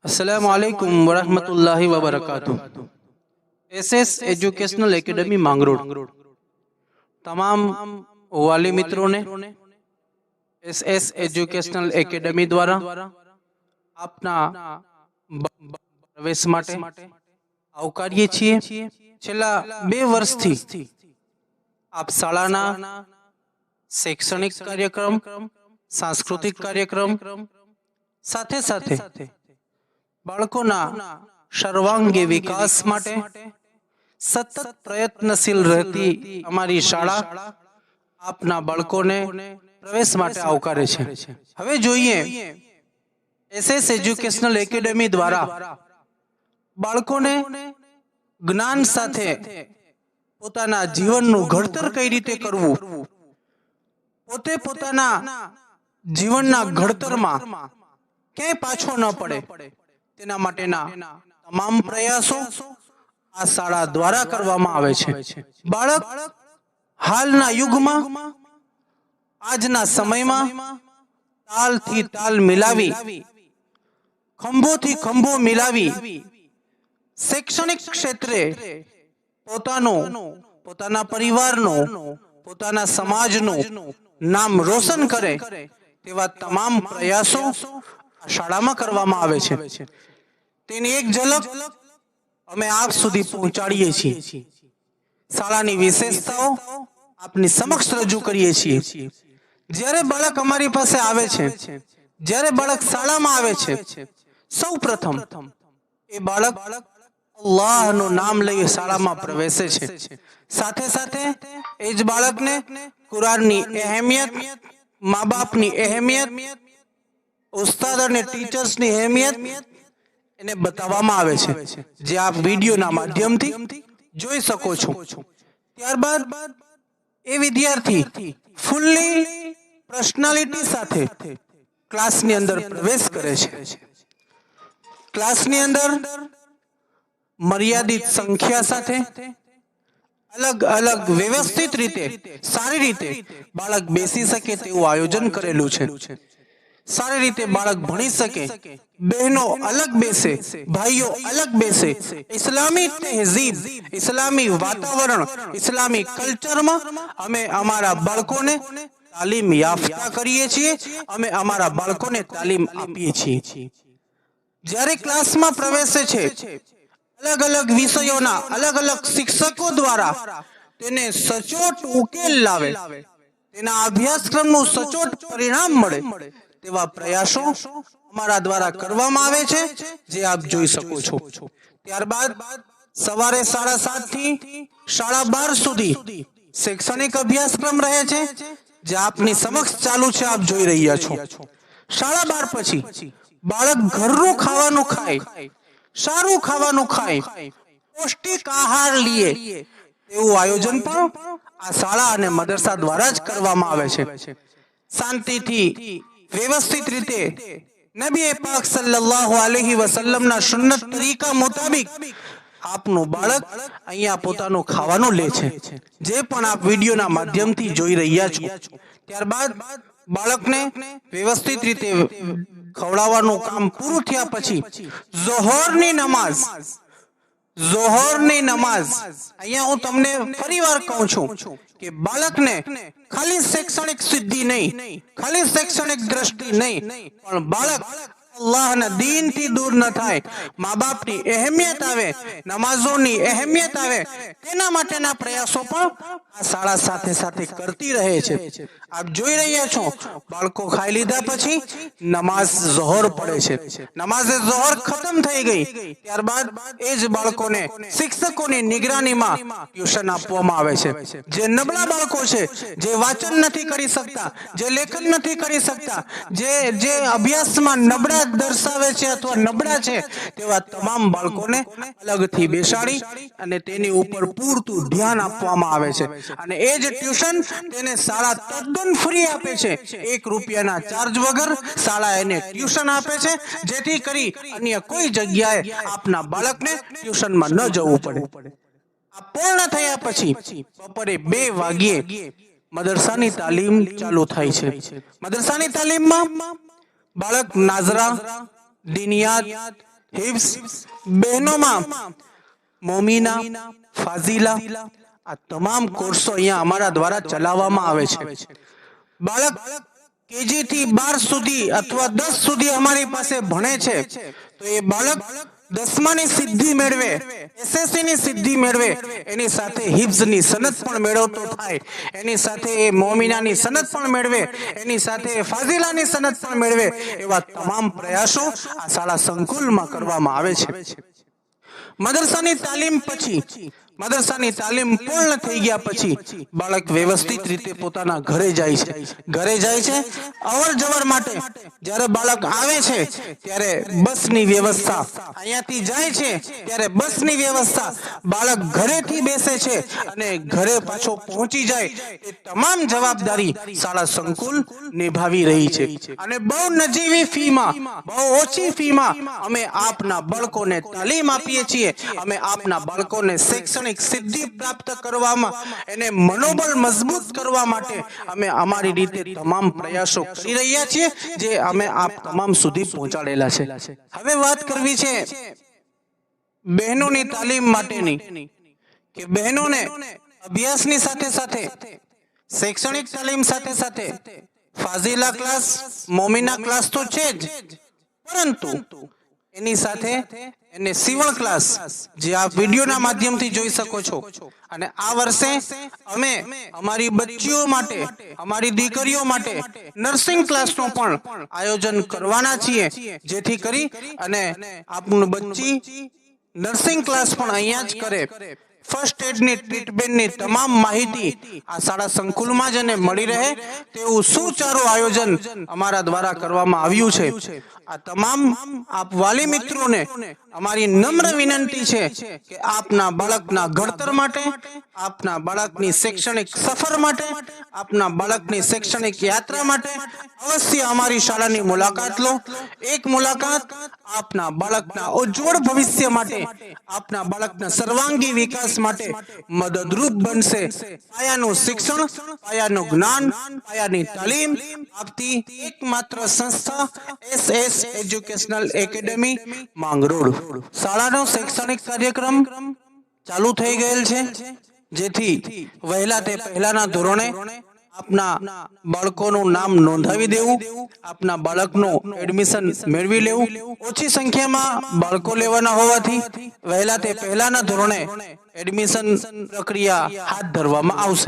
अस्सलामु अलैकुम वरहमतुल्लाहि वबरकातुह। एसएस एजुकेशनल एकेडमी માંગરોળ तमाम वाली मित्रों ने एसएस एजुकेशनल एकेडमी द्वारा આપના પ્રવેશ માટે આવકારીએ છીએ। છેલ્લા 2 વર્ષથી આપ શાળાના શૈક્ષણિક કાર્યક્રમ, સાંસ્કૃતિક કાર્યક્રમ સાથે સાથે બાળકોના સર્વાંગી વિકાસ માટે સતત પ્રયત્નશીલ રહેતી અમારી શાળા આપના બાળકોને પ્રવેશ માટે આવકારે છે। હવે જોઈએ એસએસ એજ્યુકેશનલ એકેડમી દ્વારા બાળકોને જ્ઞાન સાથે પોતાના જીવનનું ઘડતર કઈ રીતે કરવું, પોતે પોતાના જીવનના ઘડતરમાં ક્યાંય પાછો ન પડે તેના માટેના તમામ પ્રયાસો આ શાળા દ્વારા કરવામાં આવે છે। બાળક હાલના યુગમાં, આજના સમયમાં તાલથી તાલ મિલાવી, ખંભોથી ખંભો મિલાવી શૈક્ષણિક ક્ષેત્રે પોતાના પરિવારનો, પોતાના સમાજનું નામ રોશન કરે તેવા તમામ પ્રયાસો શાળામાં કરવામાં આવે છે। તેની એક ઝલક અમે આપ સુધી પહોંચાડીએ છીએ। શાળાની વિશેષતાઓ આપની સમક્ષ રજૂ કરીએ છીએ। જ્યારે બાળક અમારી પાસે આવે છે, જ્યારે બાળક શાળામાં આવે છે, સૌ પ્રથમ એ બાળક અલ્લાહનું નામ લઈ શાળામાં પ્રવેશે છે। સાથે સાથે એ જ બાળકને કુરાનની અહેમિયત, મા બાપની અહેમિયત, ઉસ્તાદ અને ટીચર્સની અહેમિયત એને બતાવવામાં આવે છે, જે આપ વિડીયોના માધ્યમથી જોઈ શકો છો। ત્યારબાદ એ વિદ્યાર્થી ફૂલ્લી પર્સનાલિટી સાથે ક્લાસની અંદર પ્રવેશ કરે છે। ક્લાસની અંદર મર્યાદિત સંખ્યા સાથે અલગ અલગ વ્યવસ્થિત રીતે, સારી રીતે બાળક બેસી શકે તેવું આયોજન કરેલું છે। સારી રીતે બાળક ભણી શકે, બહેનો અલગ બેસે, ભાઈઓ અલગ બેસે, ઇસ્લામી તહેઝીબ, ઇસ્લામી વાતાવરણ, ઇસ્લામી કલ્ચરમાં અમે અમારા બાળકોને તાલીમ યાફતા કરીએ છીએ, અમે અમારા બાળકોને તાલીમ આપીએ છીએ। જ્યારે ક્લાસમાં પ્રવેશે છે, અલગ અલગ વિષયોના અલગ અલગ શિક્ષકો દ્વારા તેને સચોટ ઉકેલ લાવે, તેના અભ્યાસક્રમનું સચોટ પરિણામ મળે તેવા પ્રયાસો અમારા દ્વારા કરવામાં આવે છે, જે આપ જોઈ શકો છો। ત્યારબાદ સવારે 7:30 થી 12:30 સુધી શૈક્ષણિક અભ્યાસક્રમ રહે છે, જે આપની સમક્ષ ચાલુ છે, આપ જોઈ રહ્યા છો। 12:30 પછી બાળક ઘરનું ખાવાનું ખાય, સારું ખાવાનું ખાય, પૌષ્ટિક આહાર લે એવું આયોજન પણ આ શાળા અને મદરસા દ્વારા જ કરવામાં આવે છે। શાંતિથી વ્યવસ્થિત રીતે નબી પાક સલ્લલ્લાહુ અલૈહિ વસલ્લમના સુન્નત તરીકા મુતાબિક આપનું બાળક અહીંયા પોતાનું ખાવાનું લે છે, જે પણ આપ વિડીયોના માધ્યમથી જોઈ રહ્યા છો। ત્યારબાદ બાળકને વ્યવસ્થિત રીતે ખવડાવવાનું કામ પૂરું થયા પછી ઝોહરની નમાઝ, અહીંયા હું તમને ફરીવાર કહું છું કે બાળકને ખાલી શૈક્ષણિક સિદ્ધિ નહીં, ખાલી શૈક્ષણિક દ્રષ્ટિ નહીં, પણ બાળક અલ્લાહના દીનથી દૂર ન થાય, મા બાપની અહેમિયત આવે, નમાઝોની અહેમિયત આવે, તેના માટેના પ્રયાસો પણ આ શાળા સાથે સાથે કરતી રહે છે। આપ જોઈ રહ્યા છો, બાળકો ખાઈ લીધા પછી નમાઝ ઝોહર પડે છે, નમાઝે ઝોહર ખતમ થઈ ગઈ, ત્યારબાદ એ જ બાળકોને શિક્ષકોની નિગરાનીમાં ટ્યુશન આપવામાં આવે છે। જે નબળા બાળકો છે, જે વાંચન નથી કરી શકતા, જે લેખન નથી કરી શકતા, જે અભ્યાસમાં નબળા દર્શાવે છે અથવા નબળા છે, તેવા તમામ બાળકોને અલગથી બેસાડી અને તેની ઉપર પૂરતું ધ્યાન આપવામાં આવે છે, અને એ જ ટ્યુશન તેને શાળા તદ્દન ફ્રી આપે છે। 1 રૂપિયાના ચાર્જ વગર શાળા એને ટ્યુશન આપે છે, જેથી કરી અન્ય કોઈ જગ્યાએ આપના બાળકને ટ્યુશનમાં ન જવું પડે। આ પૂર્ણ થયા પછી બપોરે 2 વાગ્યે મદરસાની તાલીમ ચાલુ થાય છે। મદરસાની તાલીમમાં બાળક નાઝરા, દિનિયાત, હિબ્સ બહેનોમાં મોમીના, ફાઝીલા આ તમામ કોર્સો અહીંયા અમારા દ્વારા ચલાવવામાં આવે છે. બાળક કેજી થી 12 સુધી અથવા 10 સુધી અમારી પાસે ભણે છે તો એ બાળક 10માની સિદ્ધિ મેળવે, એસએસસી ની સિદ્ધિ મેળવે, એની સાથે હિબ્સની સનદ પણ મેળવતો થાય, એની સાથે એ મોમિનાની સનદ પણ મેળવે, એની સાથે ફાઝિલાની સનદ પણ મેળવે, એવા તમામ પ્રયાસો આ શાળા સંકુલમાં કરવામાં આવે છે. મદરસાની તાલીમ પછી, મદરસાની તાલીમ પૂર્ણ થઈ ગયા પછી બાળક વ્યવસ્થિત રીતે પોતાના ઘરે જાય છે. ઘરે જાય છે અવર જવર માટે. જ્યારે બાળક આવે છે ત્યારે બસની વ્યવસ્થા, અહીંયાથી જાય છે ત્યારે બસની વ્યવસ્થા, બાળક ઘરેથી બેસે છે અને ઘરે પાછો પહોંચી જાય એ તમામ જવાબદારી શાળા સંકુલ નિભાવી રહી છે. અને બહુ નજીવી ફીમાં, બહુ ઓછી ફીમાં અમે આપના બાળકોને તાલીમ આપીએ છીએ. અમે આપના બાળકોને શૈક્ષણિક સિદ્ધિ પ્રાપ્ત કરવામાં, એને મનોબળ મજબૂત કરવા માટે અમે અમારી રીતે તમામ પ્રયાસો કરી રહ્યા છીએ, જે અમે આપ તમામ સુધી પહોંચાડેલા છે. હવે વાત કરવી છે બહેનોની તાલીમ માટેની, કે બહેનોને અભ્યાસની સાથે સાથે, શૈક્ષણિક તાલીમ સાથે સાથે ફાઝિલા ક્લાસ, મોમિના ક્લાસ તો છે જ, પરંતુ એની સાથે એને સીવણ ક્લાસ, જે આપ વિડીયોના માધ્યમથી જોઈ શકો છો. અને આ વર્ષે અમે અમારી બચ્ચીઓ માટે, અમારી દીકરીઓ માટે નર્સિંગ ક્લાસનો પણ આયોજન કરવાના છીએ, જેથી કરી અને આપનું બચ્ચી નર્સિંગ ક્લાસ પણ અહીંયા જ કરે. ફર્સ્ટ એડની ટ્રીટમેન્ટની તમામ માહિતી આ શાળા સંકુલમાં જ એને મળી રહે તેવું સુચારું આયોજન અમારા દ્વારા કરવામાં આવ્યું છે. આ તમામ આપ વાલી મિત્રોને અમારી નમ્ર વિનંતી છે કે આપના બાળકના ઘડતર માટે, આપના બાળકની શૈક્ષણિક સફર માટે, આપના બાળકની શૈક્ષણિક યાત્રા માટે અવશ્ય અમારી શાળાની મુલાકાત લો. એક મુલાકાત આપના બાળકના ઉજ્જવળ ભવિષ્ય માટે, આપના બાળકના સર્વાંગી વિકાસ માટે મદદરૂપ બનશે. પાયાનું શિક્ષણ, પાયાનું જ્ઞાન, પાયાની તાલીમ આપતી એકમાત્ર સંસ્થા SS એજ્યુકેશનલ એકેડેમી માંગરોળ. શાળાનો શૈક્ષણિક કાર્યક્રમ ચાલુ થઈ ગયેલ છે, જેથી વહેલા તે પહેલાના ધોરણે આપના બાળકોનું નામ નોંધાવી દેવું, આપના બાળકનું એડમિશન મેળવી લેવું. ઓછી સંખ્યામાં બાળકો લેવાના હોવાથી વહેલા તે પહેલાના ધોરણે એડમિશન પ્રક્રિયા હાથ ધરવામાં આવશે.